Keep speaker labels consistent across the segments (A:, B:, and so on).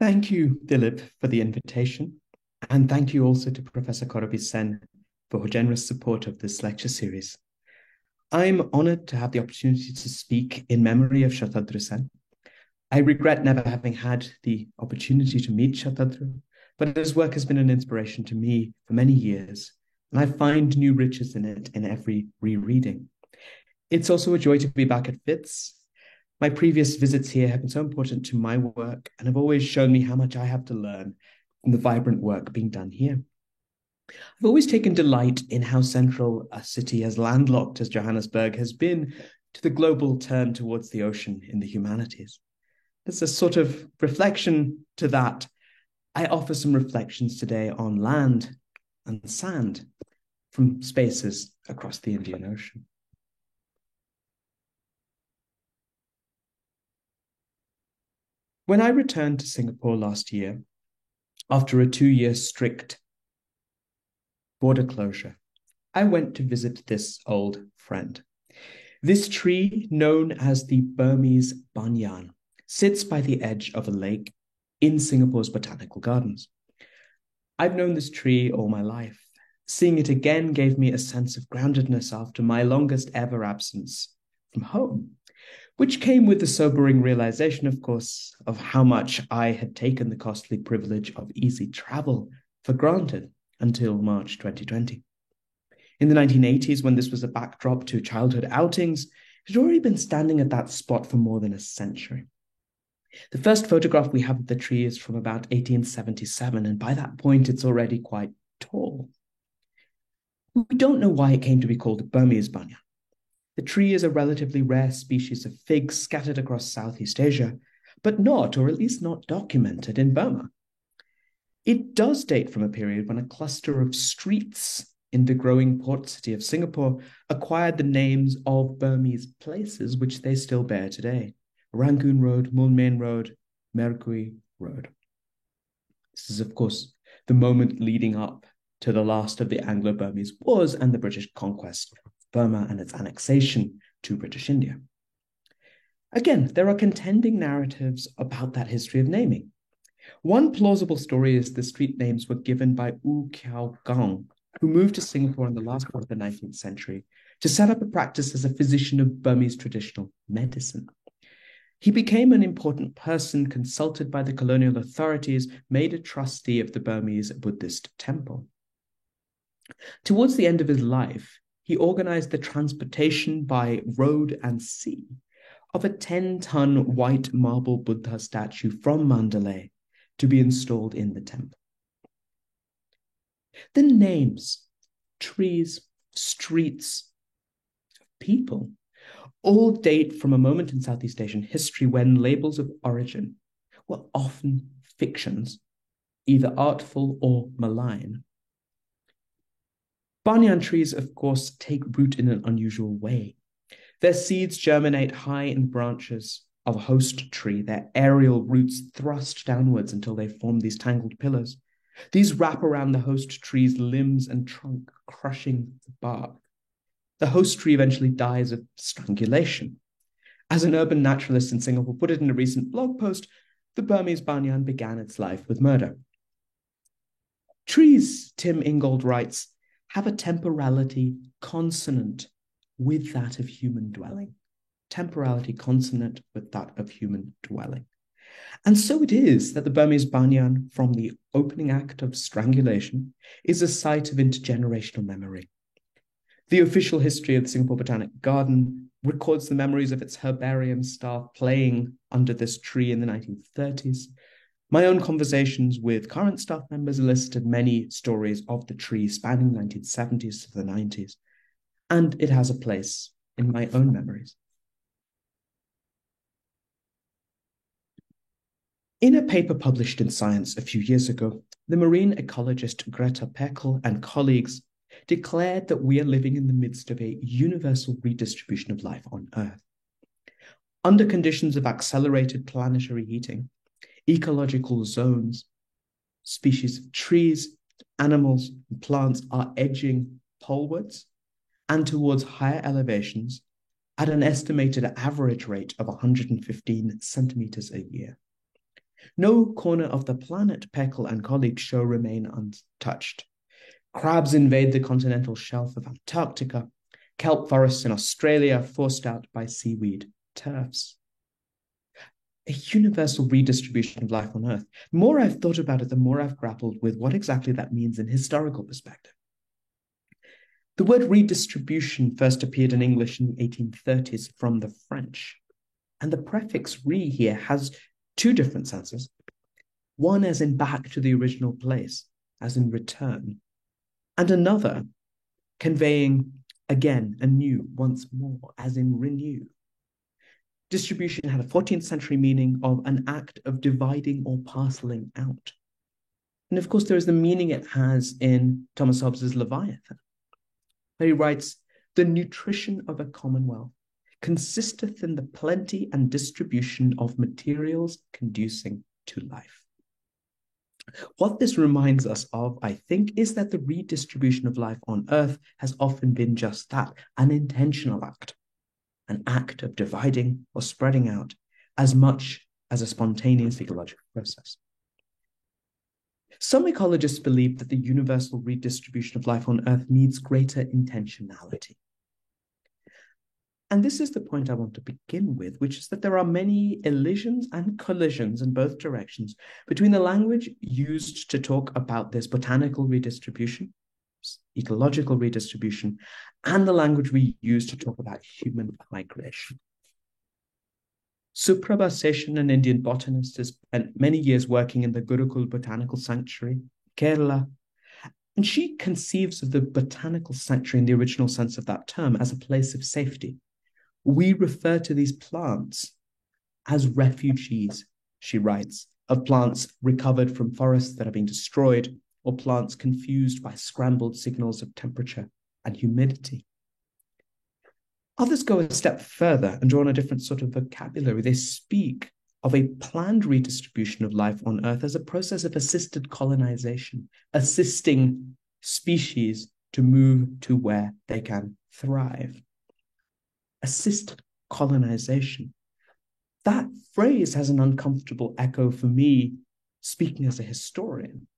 A: Thank you, Dilip, for the invitation. And thank you also to Professor Korobi Sen for her generous support of this lecture series. I'm honored to have the opportunity to speak in memory of Shatadru Sen. I regret never having had the opportunity to meet Shatadru, but his work has been an inspiration to me for many years, and I find new riches in it in every rereading. It's also a joy to be back at FITS. My previous visits here have been so important to my work and have always shown me how much I have to learn from the vibrant work being done here. I've always taken delight in how central a city as landlocked as Johannesburg has been to the global turn towards the ocean in the humanities. As a sort of reflection to that, I offer some reflections today on land and sand from spaces across the Indian Ocean. When I returned to Singapore last year, after a 2-year strict border closure, I went to visit this old friend. This tree, known as the Burmese banyan, sits by the edge of a lake in Singapore's botanical gardens. I've known this tree all my life. Seeing it again gave me a sense of groundedness after my longest ever absence from home, which came with the sobering realization, of course, of how much I had taken the costly privilege of easy travel for granted until March 2020. In the 1980s, when this was a backdrop to childhood outings, it had already been standing at that spot for more than a century. The first photograph we have of the tree is from about 1877, and by that point, it's already quite tall. We don't know why it came to be called Burmese banyan. The tree is a relatively rare species of figs scattered across Southeast Asia, but not, or at least not documented in Burma. It does date from a period when a cluster of streets in the growing port city of Singapore acquired the names of Burmese places which they still bear today. Rangoon Road, Moulmein Road, Mergui Road. This is, of course, the moment leading up to the last of the Anglo-Burmese wars and the British conquest of Burma and its annexation to British India. Again, there are contending narratives about that history of naming. One plausible story is the street names were given by U Kiao Gong, who moved to Singapore in the last part of the 19th century to set up a practice as a physician of Burmese traditional medicine. He became an important person, consulted by the colonial authorities, made a trustee of the Burmese Buddhist temple. Towards the end of his life, he organized the transportation by road and sea of a 10-ton white marble Buddha statue from Mandalay to be installed in the temple. The names, trees, streets, people all date from a moment in Southeast Asian history when labels of origin were often fictions, either artful or malign. Banyan trees, of course, take root in an unusual way. Their seeds germinate high in branches of a host tree, their aerial roots thrust downwards until they form these tangled pillars. These wrap around the host tree's limbs and trunk, crushing the bark. The host tree eventually dies of strangulation. As an urban naturalist in Singapore put it in a recent blog post, the Burmese banyan began its life with murder. Trees, Tim Ingold writes, have a temporality consonant with that of human dwelling. Temporality consonant with that of human dwelling. And so it is that the Burmese banyan, from the opening act of strangulation, is a site of intergenerational memory. The official history of the Singapore Botanic Garden records the memories of its herbarium staff playing under this tree in the 1930s. My own conversations with current staff members elicited many stories of the tree spanning the 1970s to the 90s, and it has a place in my own memories. In a paper published in Science a few years ago, the marine ecologist Greta Peckel and colleagues declared that we are living in the midst of a universal redistribution of life on Earth. Under conditions of accelerated planetary heating, ecological zones, species of trees, animals, and plants are edging polewards and towards higher elevations at an estimated average rate of 115 centimeters a year. No corner of the planet Peckle and colleagues show remain untouched. Crabs invade the continental shelf of Antarctica, kelp forests in Australia forced out by seaweed turfs. A universal redistribution of life on Earth. The more I've thought about it, the more I've grappled with what exactly that means in historical perspective. The word redistribution first appeared in English in the 1830s from the French, and the prefix re here has two different senses. One as in back to the original place, as in return, and another conveying again, anew, once more, as in renew. Distribution had a 14th century meaning of an act of dividing or parceling out. And of course, there is the meaning it has in Thomas Hobbes's Leviathan, where he writes, "The nutrition of a commonwealth consisteth in the plenty and distribution of materials conducing to life." What this reminds us of, I think, is that the redistribution of life on Earth has often been just that, an intentional act, an act of dividing or spreading out as much as a spontaneous ecological process. Some ecologists believe that the universal redistribution of life on Earth needs greater intentionality. And this is the point I want to begin with, which is that there are many elisions and collisions in both directions between the language used to talk about this botanical redistribution, ecological redistribution, and the language we use to talk about human migration. Suprabha Seshan, an Indian botanist, has spent many years working in the Gurukul Botanical Sanctuary, Kerala, and she conceives of the botanical sanctuary in the original sense of that term as a place of safety. We refer to these plants as refugees, she writes, of plants recovered from forests that are being destroyed or plants confused by scrambled signals of temperature and humidity. Others go a step further and draw on a different sort of vocabulary. They speak of a planned redistribution of life on Earth as a process of assisted colonization, assisting species to move to where they can thrive. Assisted colonization. That phrase has an uncomfortable echo for me, speaking as a historian.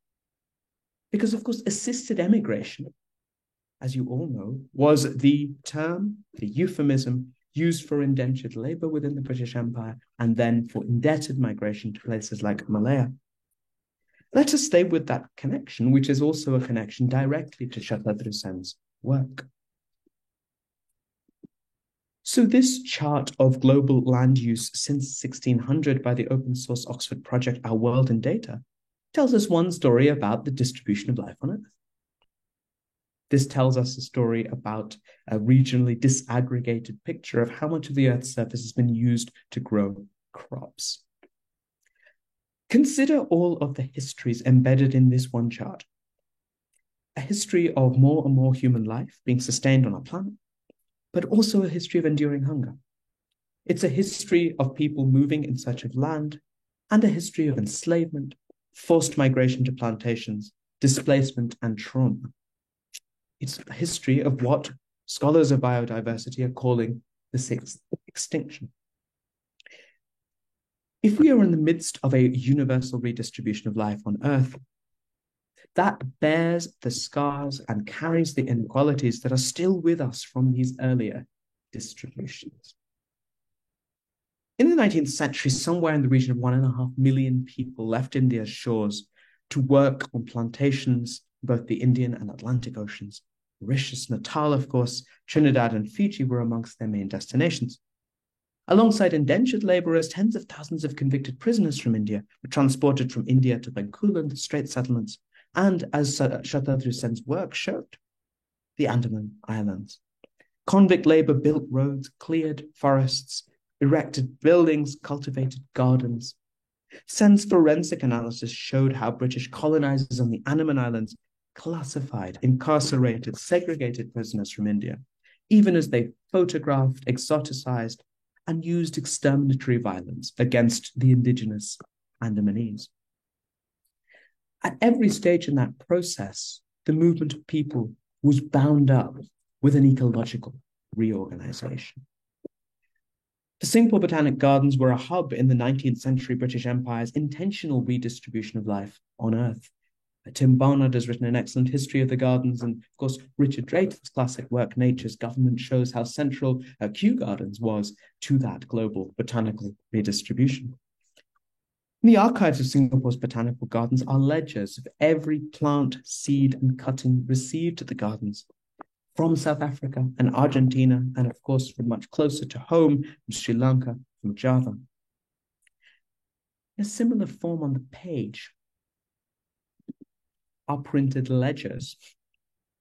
A: Because, of course, assisted emigration, as you all know, was the term, the euphemism used for indentured labor within the British Empire and then for indebted migration to places like Malaya. Let us stay with that connection, which is also a connection directly to Shattadri Sen's work. So this chart of global land use since 1600 by the open source Oxford project Our World in Data tells us one story about the distribution of life on Earth. This tells us a story about a regionally disaggregated picture of how much of the Earth's surface has been used to grow crops. Consider all of the histories embedded in this one chart. A history of more and more human life being sustained on our planet, but also a history of enduring hunger. It's a history of people moving in search of land and a history of enslavement, forced migration to plantations, displacement, and trauma. It's a history of what scholars of biodiversity are calling the sixth extinction. If we are in the midst of a universal redistribution of life on Earth, that bears the scars and carries the inequalities that are still with us from these earlier distributions. In the 19th century, somewhere in the region of 1.5 million people left India's shores to work on plantations in both the Indian and Atlantic Oceans. Mauritius, Natal, of course, Trinidad and Fiji were amongst their main destinations. Alongside indentured laborers, tens of thousands of convicted prisoners from India were transported from India to Bencoolen, the Strait settlements, and as Shattadri Sen's work showed, the Andaman Islands. Convict labor built roads, cleared forests, erected buildings, cultivated gardens. Sen's forensic analysis showed how British colonizers on the Andaman Islands classified, incarcerated, segregated prisoners from India, even as they photographed, exoticized, and used exterminatory violence against the indigenous Andamanese. At every stage in that process, the movement of people was bound up with an ecological reorganization. The Singapore Botanic Gardens were a hub in the 19th century British Empire's intentional redistribution of life on Earth. Tim Barnard has written an excellent history of the gardens, and of course, Richard Drayton's classic work, Nature's Government, shows how central Kew Gardens was to that global botanical redistribution. In the archives of Singapore's botanical gardens are ledgers of every plant, seed, and cutting received at the gardens from South Africa and Argentina, and of course, from much closer to home, from Sri Lanka, from Java. In a similar form on the page are printed ledgers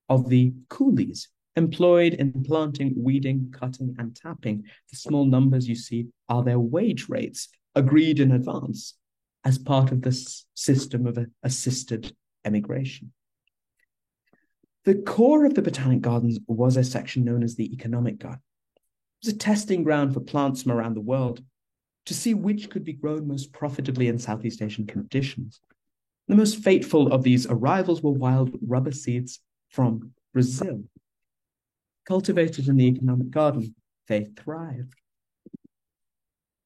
A: of the coolies employed in planting, weeding, cutting, and tapping. The small numbers you see are their wage rates agreed in advance as part of this system of assisted emigration. The core of the Botanic Gardens was a section known as the Economic Garden. It was a testing ground for plants from around the world to see which could be grown most profitably in Southeast Asian conditions. The most fateful of these arrivals were wild rubber seeds from Brazil. Cultivated in the Economic Garden, they thrived.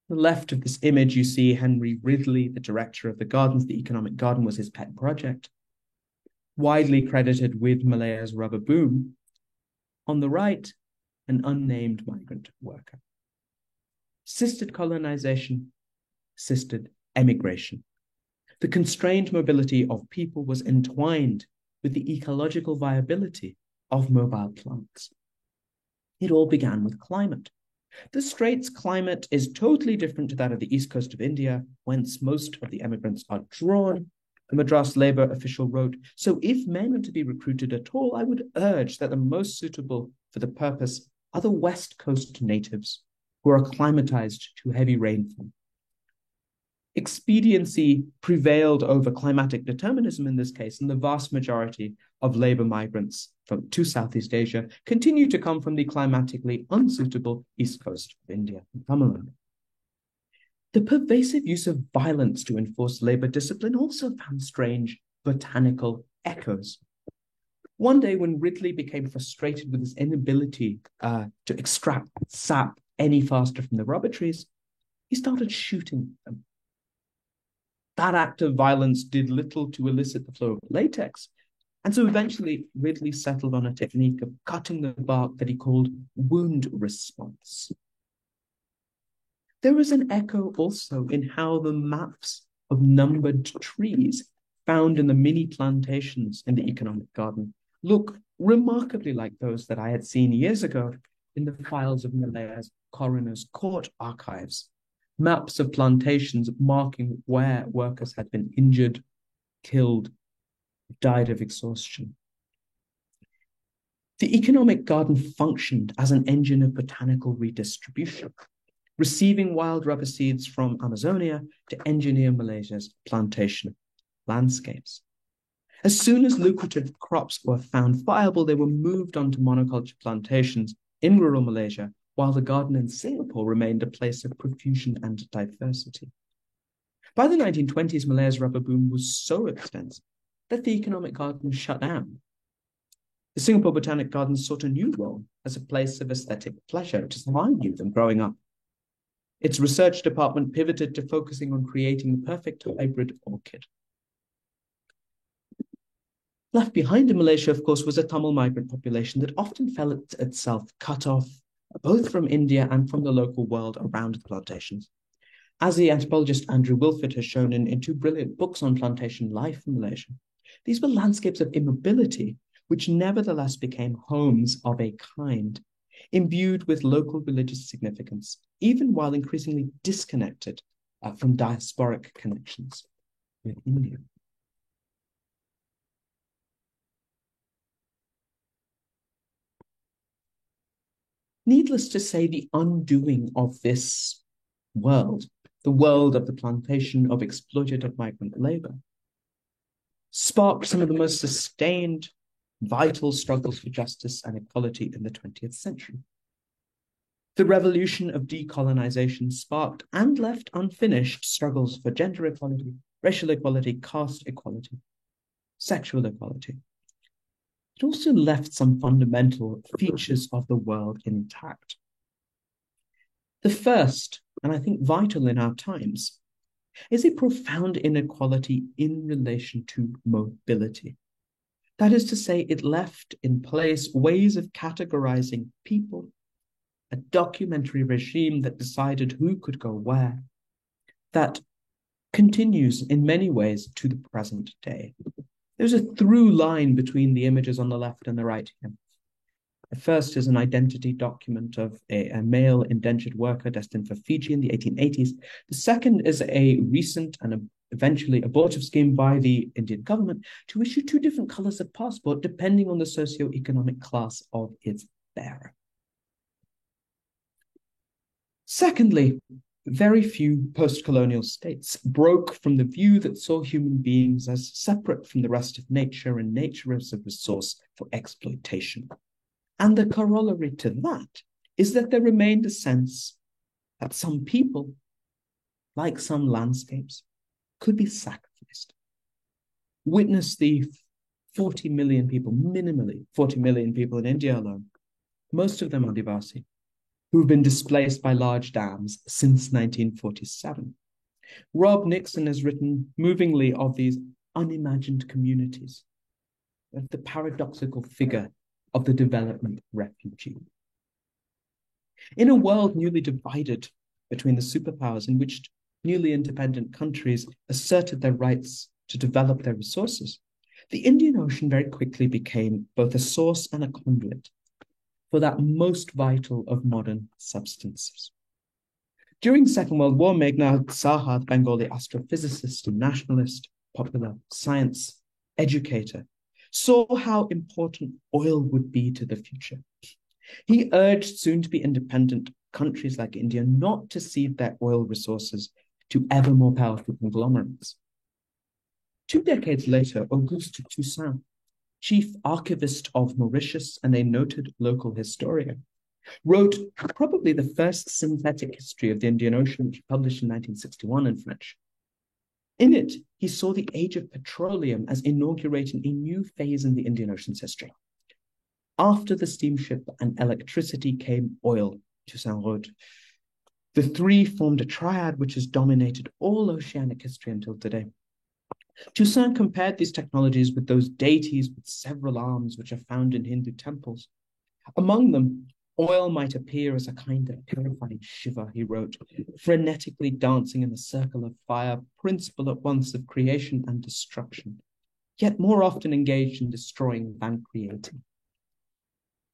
A: On the left of this image, you see Henry Ridley, the director of the gardens. The Economic Garden was his pet project, widely credited with Malaya's rubber boom. On the right, an unnamed migrant worker. Assisted colonization, assisted emigration. The constrained mobility of people was entwined with the ecological viability of mobile plants. It all began with climate. The Straits climate is totally different to that of the east coast of India, whence most of the emigrants are drawn. The Madras Labour official wrote, "So if men are to be recruited at all, I would urge that the most suitable for the purpose are the west coast natives who are acclimatized to heavy rainfall." Expediency prevailed over climatic determinism in this case, and the vast majority of labour migrants to Southeast Asia continue to come from the climatically unsuitable east coast of India and Tamil. The pervasive use of violence to enforce labour discipline also found strange botanical echoes. One day, when Ridley became frustrated with his inability to extract sap any faster from the rubber trees, he started shooting them. That act of violence did little to elicit the flow of latex, and so eventually Ridley settled on a technique of cutting the bark that he called wound response. There is an echo also in how the maps of numbered trees found in the mini plantations in the Economic Garden look remarkably like those that I had seen years ago in the files of Malaya's Coroner's Court archives. Maps of plantations marking where workers had been injured, killed, died of exhaustion. The Economic Garden functioned as an engine of botanical redistribution, receiving wild rubber seeds from Amazonia to engineer Malaysia's plantation landscapes. As soon as lucrative crops were found viable, they were moved onto monoculture plantations in rural Malaysia, while the garden in Singapore remained a place of profusion and diversity. By the 1920s, Malaya's rubber boom was so extensive that the Economic Garden shut down. The Singapore Botanic Gardens sought a new role as a place of aesthetic pleasure, just as I knew them growing up. Its research department pivoted to focusing on creating the perfect hybrid orchid. Left behind in Malaysia, of course, was a Tamil migrant population that often felt itself cut off both from India and from the local world around the plantations. As the anthropologist Andrew Wilford has shown in two brilliant books on plantation life in Malaysia, these were landscapes of immobility, which nevertheless became homes of a kind, imbued with local religious significance, even while increasingly disconnected from diasporic connections with India. Needless to say, the undoing of this world, the world of the plantation of exploitative migrant labor, sparked some of the most sustained, vital struggles for justice and equality in the 20th century. The revolution of decolonization sparked and left unfinished struggles for gender equality, racial equality, caste equality, sexual equality. It also left some fundamental features of the world intact. The first, and I think vital in our times, is a profound inequality in relation to mobility. That is to say, it left in place ways of categorizing people, a documentary regime that decided who could go where, that continues in many ways to the present day. There's a through line between the images on the left and the right here. The first is an identity document of a male indentured worker destined for Fiji in the 1880s. The second is a recent and eventually abortive scheme by the Indian government to issue two different colors of passport depending on the socioeconomic class of its bearer. Secondly, very few post-colonial states broke from the view that saw human beings as separate from the rest of nature and nature as a resource for exploitation. And the corollary to that is that there remained a sense that some people, like some landscapes, could be sacrificed. Witness the 40 million people, minimally 40 million people in India alone, most of them Adivasi, who've been displaced by large dams since 1947. Rob Nixon has written movingly of these unimagined communities, of the paradoxical figure of the development refugee. In a world newly divided between the superpowers in which newly independent countries asserted their rights to develop their resources, the Indian Ocean very quickly became both a source and a conduit for that most vital of modern substances. During the Second World War, Meghnad Saha, the Bengali astrophysicist and nationalist, popular science educator, saw how important oil would be to the future. He urged soon-to-be independent countries like India not to cede their oil resources to ever more powerful conglomerates. 2 decades later, Auguste Toussaint, chief archivist of Mauritius and a noted local historian, wrote probably the first synthetic history of the Indian Ocean, which he published in 1961 in French. In it, he saw the age of petroleum as inaugurating a new phase in the Indian Ocean's history. After the steamship and electricity came oil, Toussaint wrote. The three formed a triad which has dominated all oceanic history until today. Toussaint compared these technologies with those deities with several arms which are found in Hindu temples. Among them, oil might appear as a kind of purifying Shiva, he wrote, frenetically dancing in a circle of fire, principle at once of creation and destruction, yet more often engaged in destroying than creating.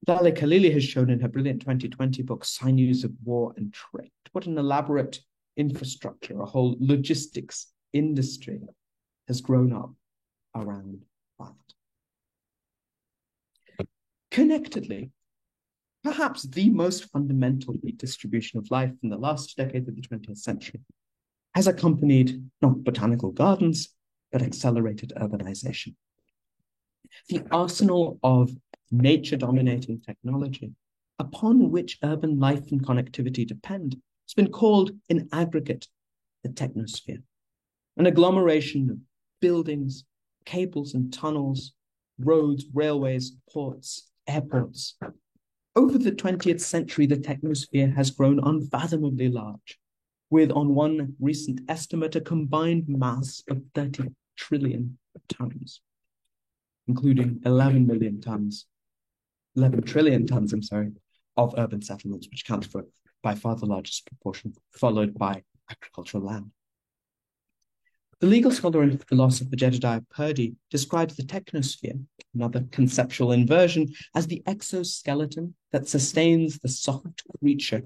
A: Dalia Khalili has shown in her brilliant 2020 book, Sinews of War and Trade, what an elaborate infrastructure, a whole logistics industry has grown up around that. Connectedly, perhaps the most fundamental redistribution of life in the last decade of the 20th century has accompanied not botanical gardens, but accelerated urbanization. The arsenal of nature-dominating technology upon which urban life and connectivity depend has been called, in aggregate, the technosphere, an agglomeration of buildings, cables and tunnels, roads, railways, ports, airports. Over the 20th century, the technosphere has grown unfathomably large, with, on one recent estimate, a combined mass of 30 trillion tons, including 11 trillion tons, of urban settlements, which accounts for by far the largest proportion, followed by agricultural land. The legal scholar and philosopher Jedediah Purdy describes the technosphere, another conceptual inversion, as the exoskeleton that sustains the soft creature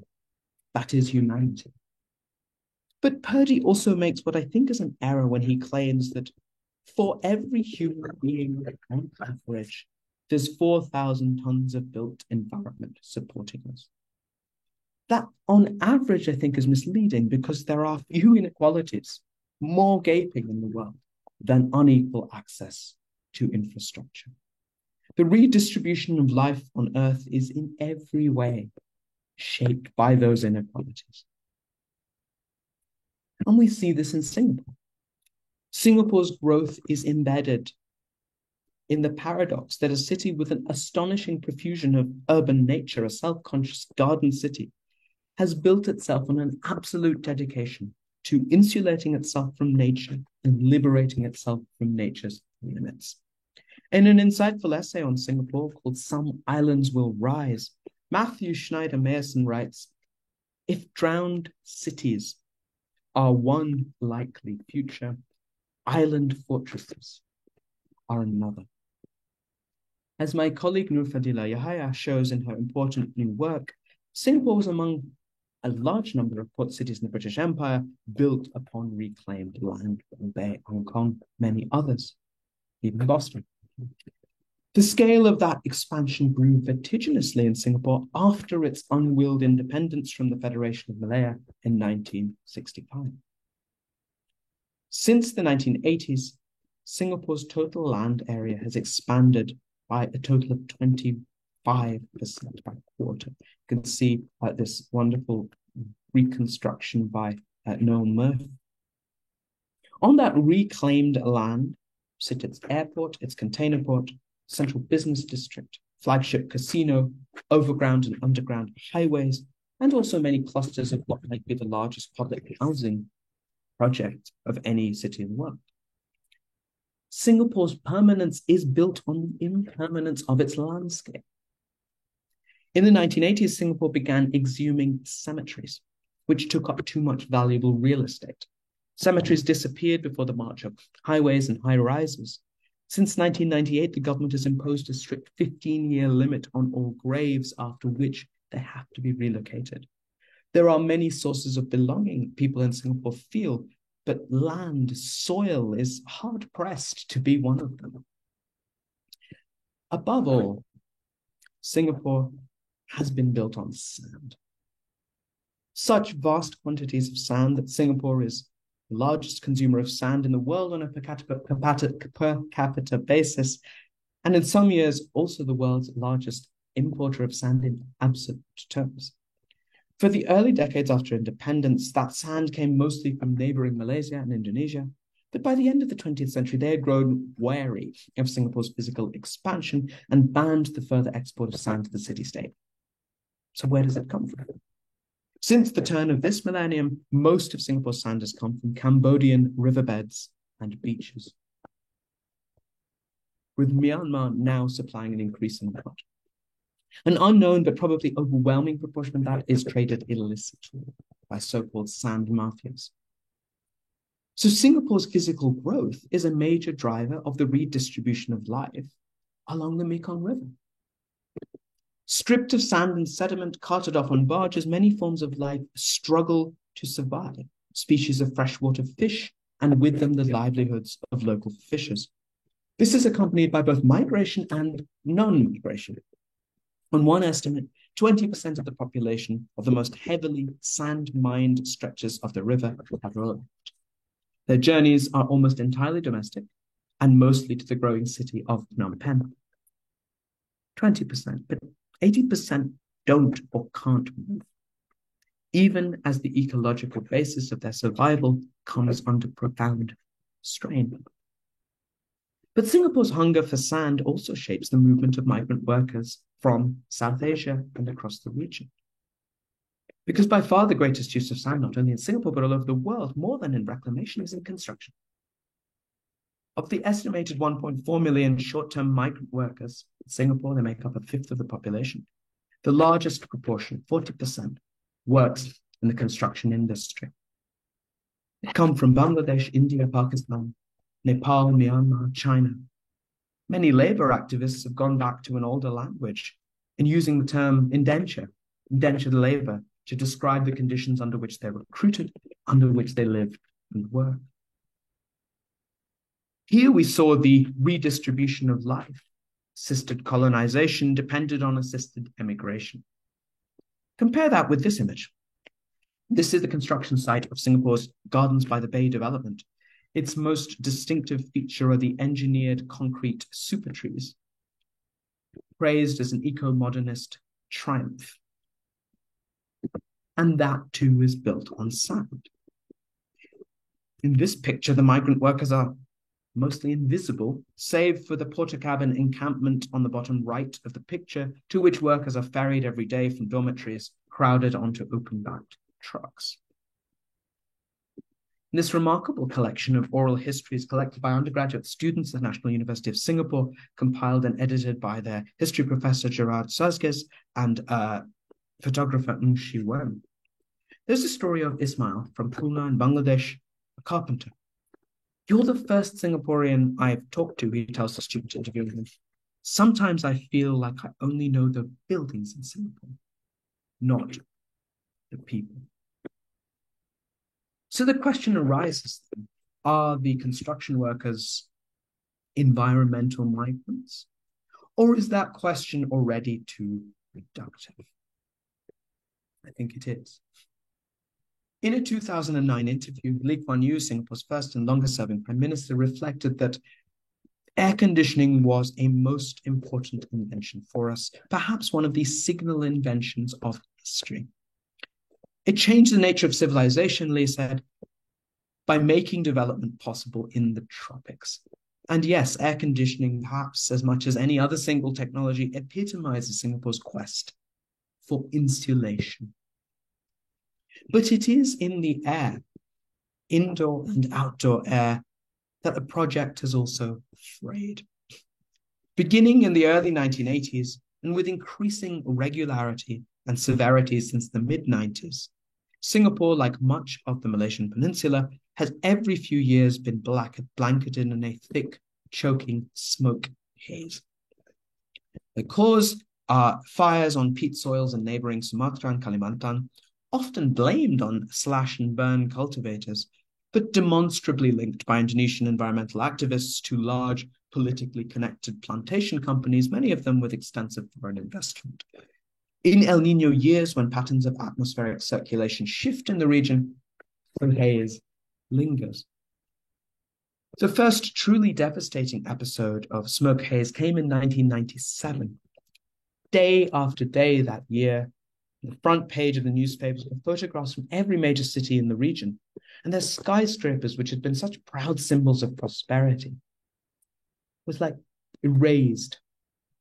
A: that is humanity. But Purdy also makes what I think is an error when he claims that for every human being on average, there's 4,000 tons of built environment supporting us. That on average, I think, is misleading because there are few inequalities more gaping in the world than unequal access to infrastructure. The redistribution of life on Earth is in every way shaped by those inequalities. And we see this in Singapore. Singapore's growth is embedded in the paradox that a city with an astonishing profusion of urban nature, a self-conscious garden city, has built itself on an absolute dedication to insulating itself from nature and liberating itself from nature's limits. In an insightful essay on Singapore called Some Islands Will Rise, Matthew Schneider Meyerson writes, "If drowned cities are one likely future, island fortresses are another." As my colleague Nur Fadila Yahaya shows in her important new work, Singapore was among a large number of port cities in the British Empire built upon reclaimed land, Bombay, Hong Kong, many others, even Boston. The scale of that expansion grew vertiginously in Singapore after its unwilled independence from the Federation of Malaya in 1965. Since the 1980s, Singapore's total land area has expanded by a total of 25% by quarter. You can see this wonderful reconstruction by Noel Murphy. On that reclaimed land sit its airport, its container port, central business district, flagship casino, overground and underground highways, and also many clusters of what might be the largest public housing project of any city in the world. Singapore's permanence is built on the impermanence of its landscape. In the 1980s, Singapore began exhuming cemeteries, which took up too much valuable real estate. Cemeteries disappeared before the march of highways and high-rises. Since 1998, the government has imposed a strict 15-year limit on all graves, after which they have to be relocated. There are many sources of belonging people in Singapore feel, but land, soil is hard-pressed to be one of them. Above all, Singapore has been built on sand. Such vast quantities of sand that Singapore is the largest consumer of sand in the world on a per capita basis, and in some years also the world's largest importer of sand in absolute terms. For the early decades after independence, that sand came mostly from neighboring Malaysia and Indonesia, but by the end of the 20th century, they had grown wary of Singapore's physical expansion and banned the further export of sand to the city-state. So where does it come from? Since the turn of this millennium, most of Singapore's sand has come from Cambodian riverbeds and beaches, with Myanmar now supplying an increasing amount. An unknown but probably overwhelming proportion of that is traded illicitly by so-called sand mafias. So Singapore's physical growth is a major driver of the redistribution of life along the Mekong River. Stripped of sand and sediment, carted off on barges, many forms of life struggle to survive. Species of freshwater fish, and with them the livelihoods of local fishers. This is accompanied by both migration and non-migration. On one estimate, 20% of the population of the most heavily sand-mined stretches of the river have arrived. Their journeys are almost entirely domestic and mostly to the growing city of Phnom Penh. 20%, but 80% don't or can't move, even as the ecological basis of their survival comes under profound strain. But Singapore's hunger for sand also shapes the movement of migrant workers from South Asia and across the region. Because by far the greatest use of sand, not only in Singapore, but all over the world, more than in reclamation, is in construction. Of the estimated 1.4 million short-term migrant workers in Singapore, they make up a fifth of the population. The largest proportion, 40%, works in the construction industry. They come from Bangladesh, India, Pakistan, Nepal, Myanmar, China. Many labor activists have gone back to an older language in using the term indentured labor, to describe the conditions under which they're recruited, under which they live and work. Here we saw the redistribution of life. Assisted colonization depended on assisted emigration. Compare that with this image. This is the construction site of Singapore's Gardens by the Bay development. Its most distinctive feature are the engineered concrete super trees, praised as an eco-modernist triumph. And that too is built on sand. In this picture, the migrant workers are mostly invisible, save for the Portakabin encampment on the bottom right of the picture, to which workers are ferried every day from dormitories, crowded onto open-backed trucks. This remarkable collection of oral histories collected by undergraduate students at the National University of Singapore, compiled and edited by their history professor Gerard Sazges and photographer Ng Shi Wen. There's a story of Ismail from Pune in Bangladesh, a carpenter. "You're the first Singaporean I've talked to," he tells the student interviewing him. "Sometimes I feel like I only know the buildings in Singapore, not the people." So the question arises, are the construction workers environmental migrants? Or is that question already too reductive? I think it is. In a 2009 interview, Lee Kuan Yew, Singapore's first and longest-serving prime minister, reflected that air conditioning was a most important invention for us, perhaps one of the signal inventions of history. It changed the nature of civilization, Lee said, by making development possible in the tropics. And yes, air conditioning, perhaps as much as any other single technology, epitomizes Singapore's quest for insulation. But it is in the air, indoor and outdoor air, that the project has also frayed. Beginning in the early 1980s, and with increasing regularity and severity since the mid-90s, Singapore, like much of the Malaysian peninsula, has every few years been blanketed in a thick, choking smoke haze. The cause are fires on peat soils in neighboring Sumatra and Kalimantan, often blamed on slash and burn cultivators, but demonstrably linked by Indonesian environmental activists to large, politically connected plantation companies, many of them with extensive foreign investment. In El Nino years, when patterns of atmospheric circulation shift in the region, the haze lingers. The first truly devastating episode of smoke haze came in 1997. Day after day that year, the front page of the newspapers were photographs from every major city in the region, and their skyscrapers, which had been such proud symbols of prosperity, was like erased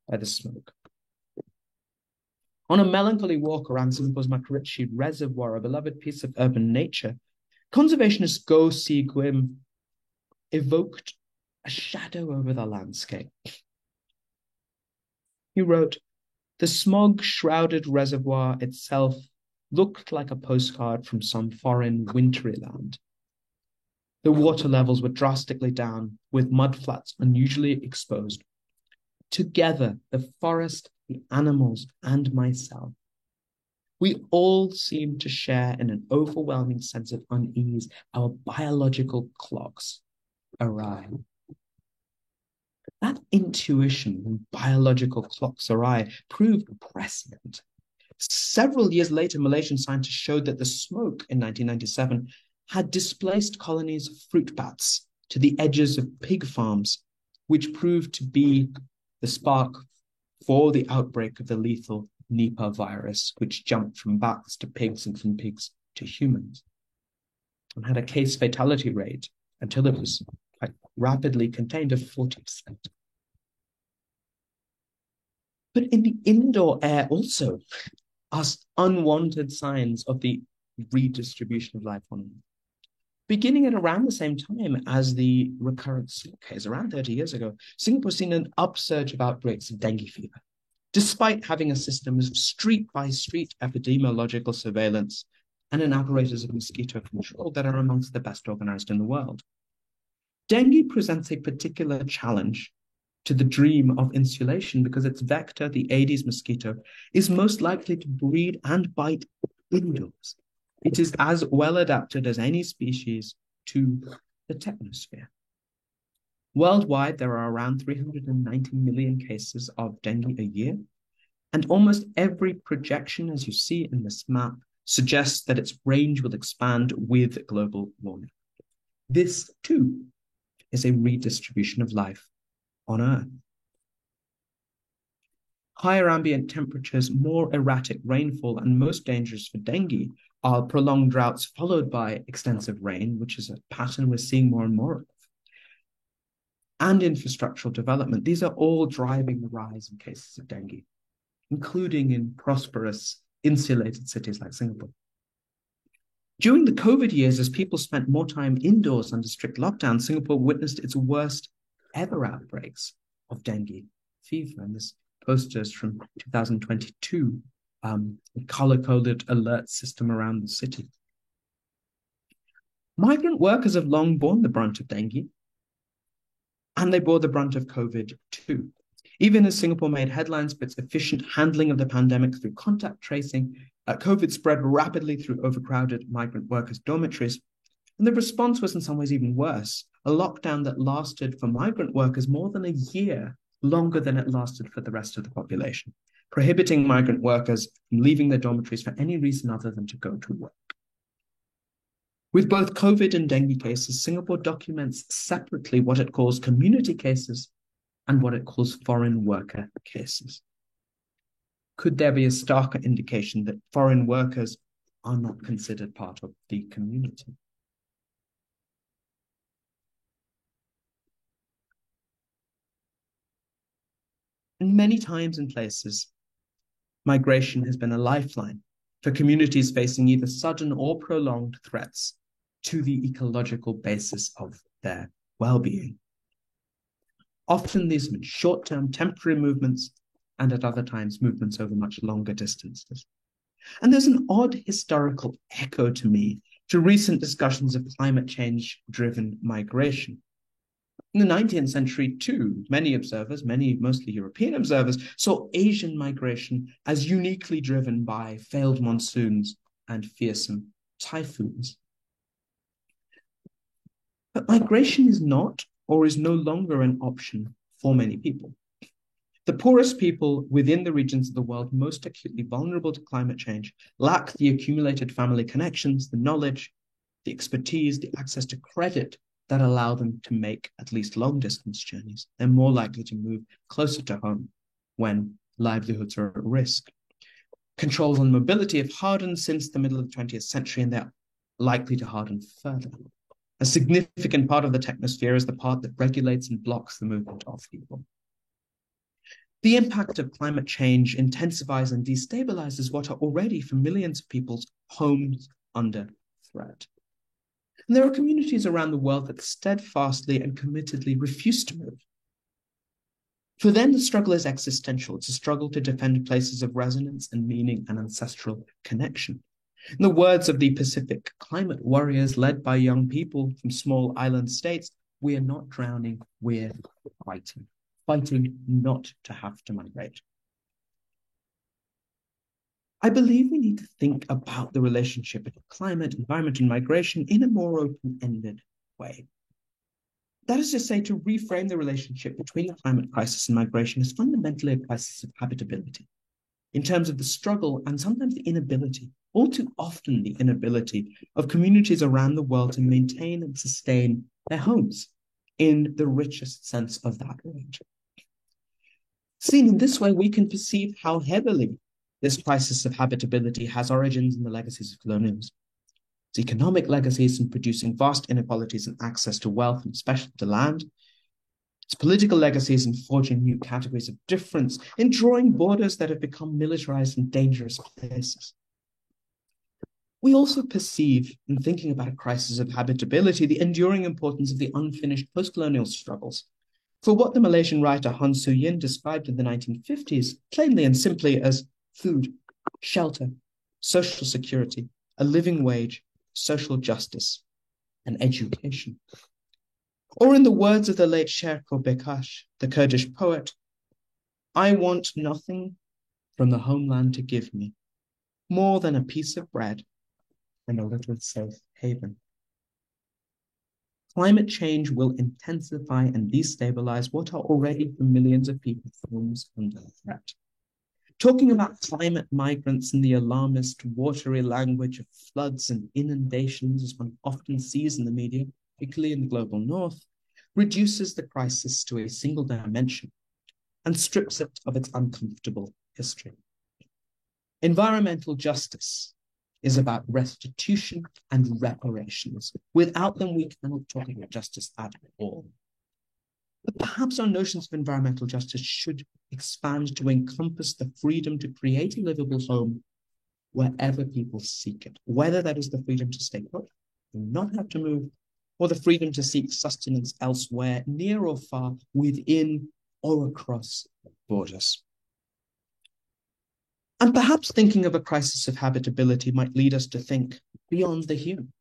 A: by the smoke. On a melancholy walk around Singapore's Makritchie Reservoir, a beloved piece of urban nature, conservationist Goh See Gwim evoked a shadow over the landscape. He wrote, "The smog-shrouded reservoir itself looked like a postcard from some foreign wintry land. The water levels were drastically down, with mudflats unusually exposed. Together, the forest, the animals, and myself, we all seemed to share in an overwhelming sense of unease. Our biological clocks awry." That intuition when biological clocks awry proved prescient. Several years later, Malaysian scientists showed that the smoke in 1997 had displaced colonies of fruit bats to the edges of pig farms, which proved to be the spark for the outbreak of the lethal Nipah virus, which jumped from bats to pigs and from pigs to humans, and had a case fatality rate until it was quite rapidly contained of 40%. But in the indoor air also are unwanted signs of the redistribution of life on Earth. Beginning at around the same time as the recurrent smoke haze, around 30 years ago, Singapore's seen an upsurge of outbreaks of dengue fever, despite having a system of street-by-street epidemiological surveillance and an apparatus of mosquito control that are amongst the best organized in the world. Dengue presents a particular challenge to the dream of insulation because its vector, the Aedes mosquito, is most likely to breed and bite indoors. It is as well adapted as any species to the technosphere. Worldwide, there are around 390 million cases of dengue a year, and almost every projection, as you see in this map, suggests that its range will expand with global warming. This, too, is a redistribution of life on Earth. Higher ambient temperatures, more erratic rainfall, and most dangerous for dengue are prolonged droughts followed by extensive rain, which is a pattern we're seeing more and more of. and infrastructural development, these are all driving the rise in cases of dengue, including in prosperous, insulated cities like Singapore. During the COVID years, as people spent more time indoors under strict lockdown, Singapore witnessed its worst ever outbreaks of dengue fever. And this poster is from 2022, a color-coded alert system around the city. Migrant workers have long borne the brunt of dengue, and they bore the brunt of COVID too. Even as Singapore made headlines for its efficient handling of the pandemic through contact tracing, COVID spread rapidly through overcrowded migrant workers' dormitories. And the response was in some ways even worse, a lockdown that lasted for migrant workers more than a year, longer than it lasted for the rest of the population, prohibiting migrant workers from leaving their dormitories for any reason other than to go to work. With both COVID and dengue cases, Singapore documents separately what it calls community cases and what it calls foreign worker cases. Could there be a starker indication that foreign workers are not considered part of the community? And many times and places, migration has been a lifeline for communities facing either sudden or prolonged threats to the ecological basis of their well-being. Often these have been short-term temporary movements, and at other times movements over much longer distances. And there's an odd historical echo to me to recent discussions of climate change-driven migration. In the 19th century, too, many observers, mostly European observers, saw Asian migration as uniquely driven by failed monsoons and fearsome typhoons. But migration is not, or is no longer, an option for many people. The poorest people within the regions of the world most acutely vulnerable to climate change lack the accumulated family connections, the knowledge, the expertise, the access to credit that allow them to make at least long-distance journeys. They're more likely to move closer to home when livelihoods are at risk. Controls on mobility have hardened since the middle of the 20th century, and they're likely to harden further. A significant part of the technosphere is the part that regulates and blocks the movement of people. The impact of climate change intensifies and destabilizes what are already, for millions of people's homes, under threat. And there are communities around the world that steadfastly and committedly refuse to move. For them, the struggle is existential. It's a struggle to defend places of resonance and meaning and ancestral connection. In the words of the Pacific climate warriors led by young people from small island states, we are not drowning, we're fighting. Fighting not to have to migrate. I believe we need to think about the relationship between climate, environment, and migration in a more open-ended way. That is to say, to reframe the relationship between the climate crisis and migration as fundamentally a crisis of habitability, in terms of the struggle and sometimes the inability, all too often the inability, of communities around the world to maintain and sustain their homes in the richest sense of that word. Seen in this way, we can perceive how heavily this crisis of habitability has origins in the legacies of colonialism. Its economic legacies in producing vast inequalities in access to wealth and especially to land. Its political legacies in forging new categories of difference, in drawing borders that have become militarized and dangerous places. We also perceive, in thinking about a crisis of habitability, the enduring importance of the unfinished post-colonial struggles. For what the Malaysian writer Hon Soo Yin described in the 1950s, plainly and simply as food, shelter, social security, a living wage, social justice, and education. Or in the words of the late Sherko Bekash, the Kurdish poet, I want nothing from the homeland to give me, more than a piece of bread and a little safe haven. Climate change will intensify and destabilize what are already for millions of people homes under threat. Talking about climate migrants in the alarmist, watery language of floods and inundations, as one often sees in the media, particularly in the global north, reduces the crisis to a single dimension and strips it of its uncomfortable history. Environmental justice is about restitution and reparations. Without them, we cannot talk about justice at all. But perhaps our notions of environmental justice should expand to encompass the freedom to create a livable home wherever people seek it, whether that is the freedom to stay put and not have to move, or the freedom to seek sustenance elsewhere, near or far, within or across borders. And perhaps thinking of a crisis of habitability might lead us to think beyond the human.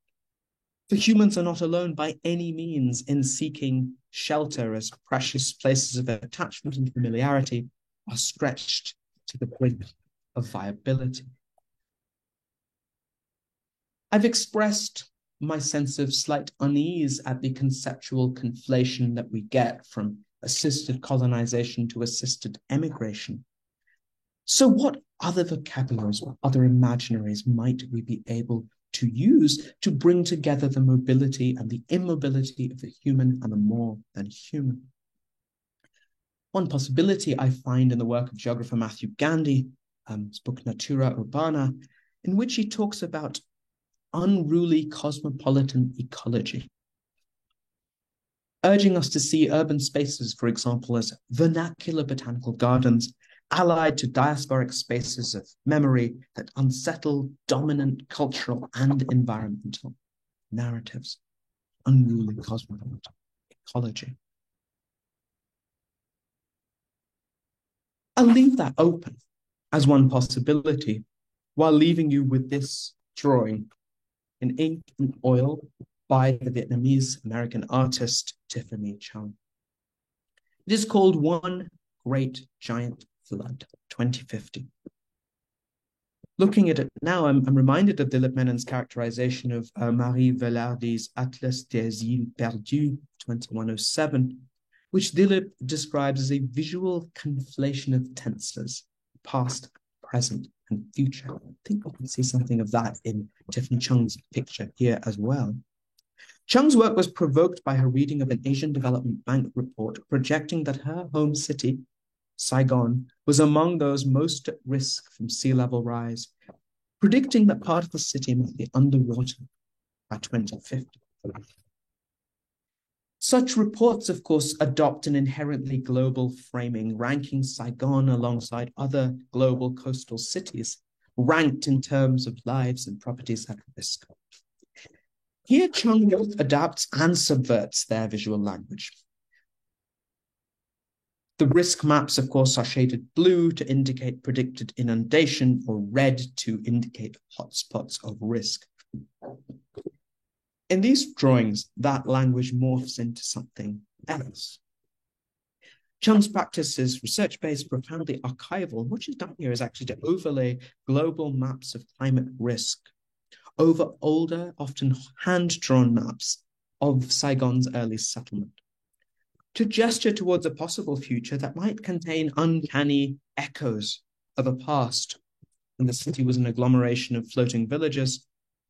A: For humans are not alone by any means in seeking shelter, as precious places of attachment and familiarity are stretched to the brink of viability. I've expressed my sense of slight unease at the conceptual conflation that we get from assisted colonization to assisted emigration. So what other vocabularies or other imaginaries might we be able to use to bring together the mobility and the immobility of the human and the more than human? One possibility I find in the work of geographer Matthew Gandhi, his book Natura Urbana, in which he talks about unruly cosmopolitan ecology, urging us to see urban spaces, for example, as vernacular botanical gardens allied to diasporic spaces of memory that unsettle dominant cultural and environmental narratives. Unruly cosmopolitan ecology. I'll leave that open as one possibility while leaving you with this drawing in ink and oil by the Vietnamese-American artist Tiffany Chung. It is called One Great Giant Flood, 2050. Looking at it now, I'm reminded of Dilip Menon's characterization of Marie Velarde's Atlas des Îles Perdues, 2107, which Dilip describes as a visual conflation of tenses, past, present, and future. I think we can see something of that in Tiffany Chung's picture here as well. Chung's work was provoked by her reading of an Asian Development Bank report projecting that her home city, Saigon, was among those most at risk from sea level rise, predicting that part of the city might be underwater by 2050. Such reports, of course, adopt an inherently global framing, ranking Saigon alongside other global coastal cities, ranked in terms of lives and properties at risk. Here, Chung both adapts and subverts their visual language. The risk maps, of course, are shaded blue to indicate predicted inundation or red to indicate hotspots of risk. In these drawings, that language morphs into something else. Chung's practice is research-based, profoundly archival. What she's done here is actually to overlay global maps of climate risk over older, often hand-drawn maps of Saigon's early settlement, to gesture towards a possible future that might contain uncanny echoes of a past when the city was an agglomeration of floating villages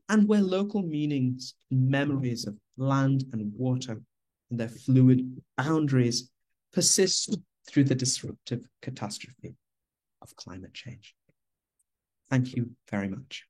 A: and where local meanings and memories of land and water and their fluid boundaries persist through the disruptive catastrophe of climate change. Thank you very much.